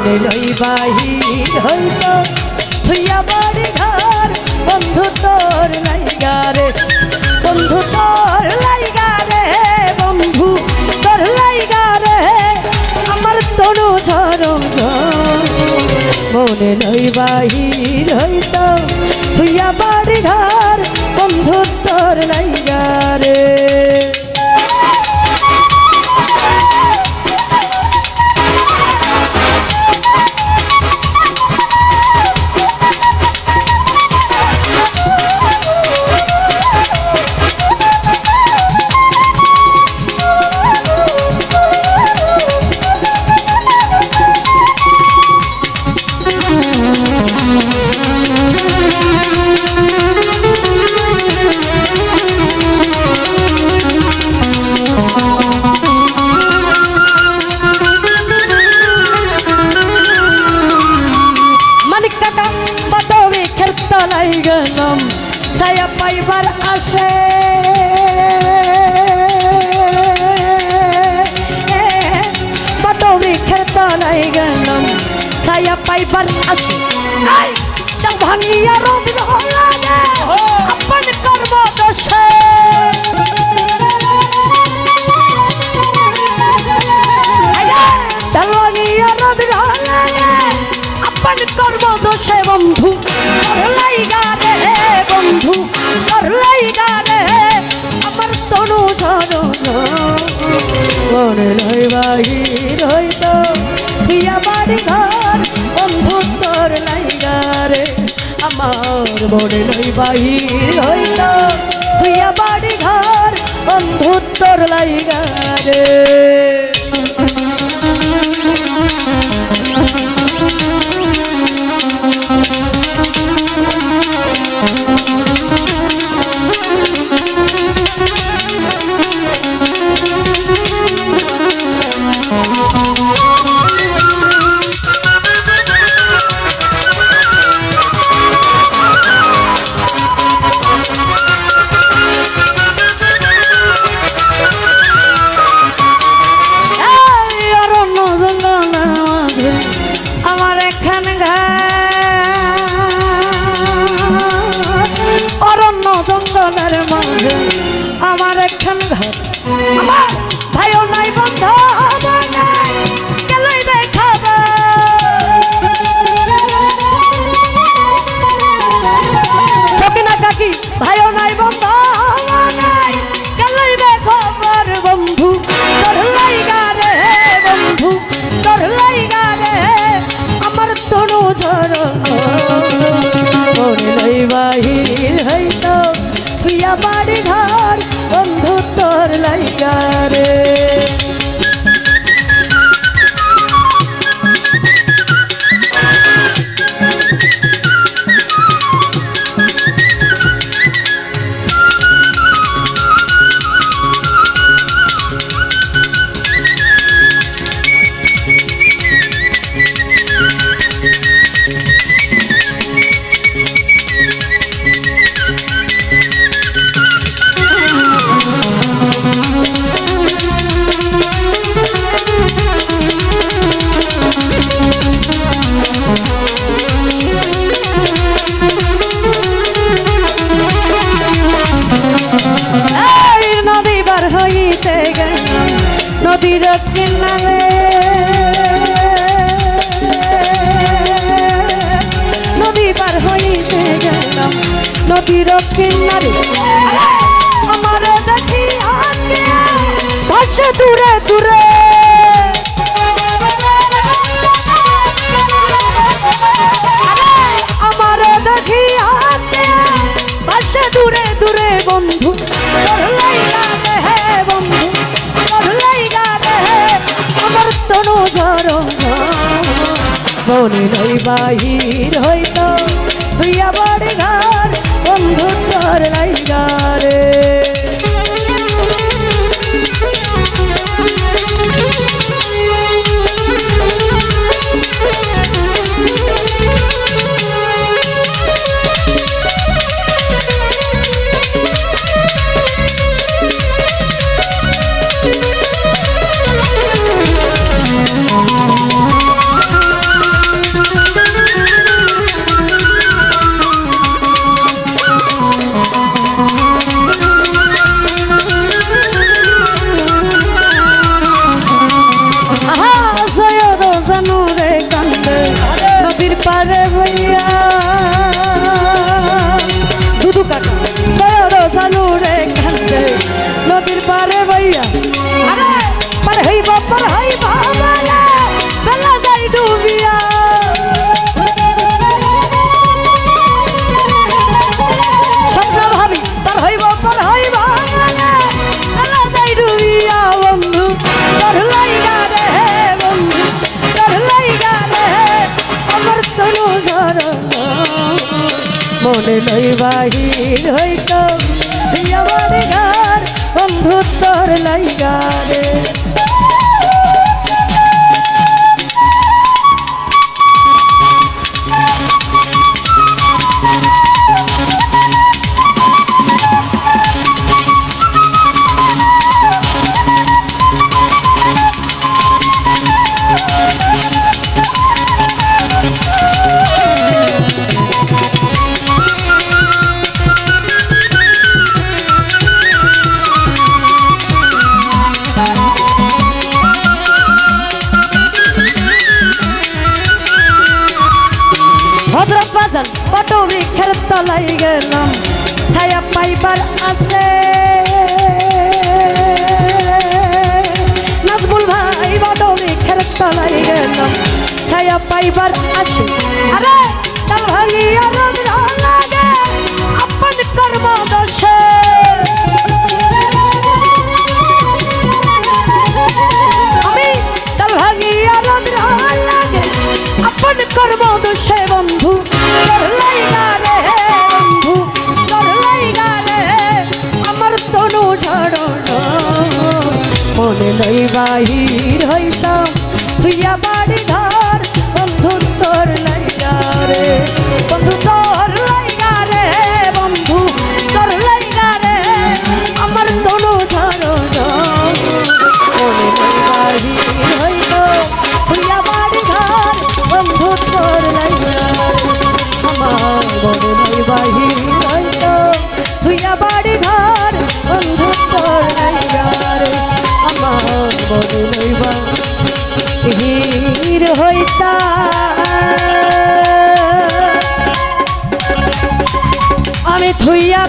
মনে লই বাহির হইল থুইয়া বাড়ি ঘর বন্ধু তোর লাইগা রে বন্ধু তোর লাইগা রে বন্ধু তোর লাইগা রে আমার তনু ঝরম মনে লই বাহির হইল থুইয়া বাড়ি ঘর বন্ধু তোর লাইগা রে গেলাম ছায়া পাইবার আসে বটবৃক্ষের তলায় গেলাম ছায়া পাইবার আসে ভাঙিয়া রোদ লাগে আপন কর্ম দোষে ভাঙিয়া রোদ লাগে আপন কর্ম দোষে বন্ধু লাইগা রে বন্ধু তোর লাইগা রে আমার তনু ঝরো মনে লই বাহির হইত থুইয়া বাড়ি ঘর বন্ধু তোর লাইগা রে আমার মনে লই বাহির হইত থুইয়া বাড়ি ঘর বন্ধু তোর লাইগা রে আমার একখান ঘর আমার ভাইও নাই বন্ধু নাই কেলই দেখাব সকিনা কাকি ভাইও নাই বন্ধু নাই কেলই দেখাবার বন্ধু তোর লাইগা রে বন্ধু তোর লাইগা রে আমার তনু ঝরো মনে লই বাহির হইত থুইয়া বাড়ি ঘর বন্ধু তোর লাইগা রে নদীর কিনারে নদী পার হইতে গেলাম নদীর কিনারে আমার দেখি আগে ভাসে দূরে দূরে আমার দেখি আগে ভাসে দূরে দূরে বন্ধু তোর লাইগা রে বন্ধু তোর লাইগা রে আমার তনু ঝরো মনে লই বাহির হইত থুইয়া বাড়ি ঘর বন্ধু তোর লাইগা রে বাহির হইতো আমার ঘর বন্ধু তোর লাইগা রে ভদ্রক বাজার বট বৃক্ষের তলায় গেলাম ছায়া পাইবার আছে নাজমুল ভাই বট বৃক্ষের তলায় গেলাম ছায়া পাইবার আসে আরে তাল ভাঙিয়া রোদ লাগে আপন কর্ম দোষে আমি তাল ভাঙিয়া রোদ লাগে আপন কর্ম দোষে বন্ধু তোর লাইগা রে বন্ধু তোর লাইগা রে আমার তনু ঝড় মনে লই বাহির হইতাম তুইয়া বাড়ি ঘর বন্ধু তোর লাইগা রে বন্ধু তোর লাইগা রে বন্ধু তোর লাইগা রে আমার তনু ঝড় মনে লই বাহির হইতাম তুইয়া বাড়ি ঘর বন্ধু তোর লাইগা আমার মনে লই বাহির হইতাম তুইয়া বাড়ি ঘর বন্ধু তোর লাইগা রে আমার মনে লই বাহির হইতা আমি থুইয়া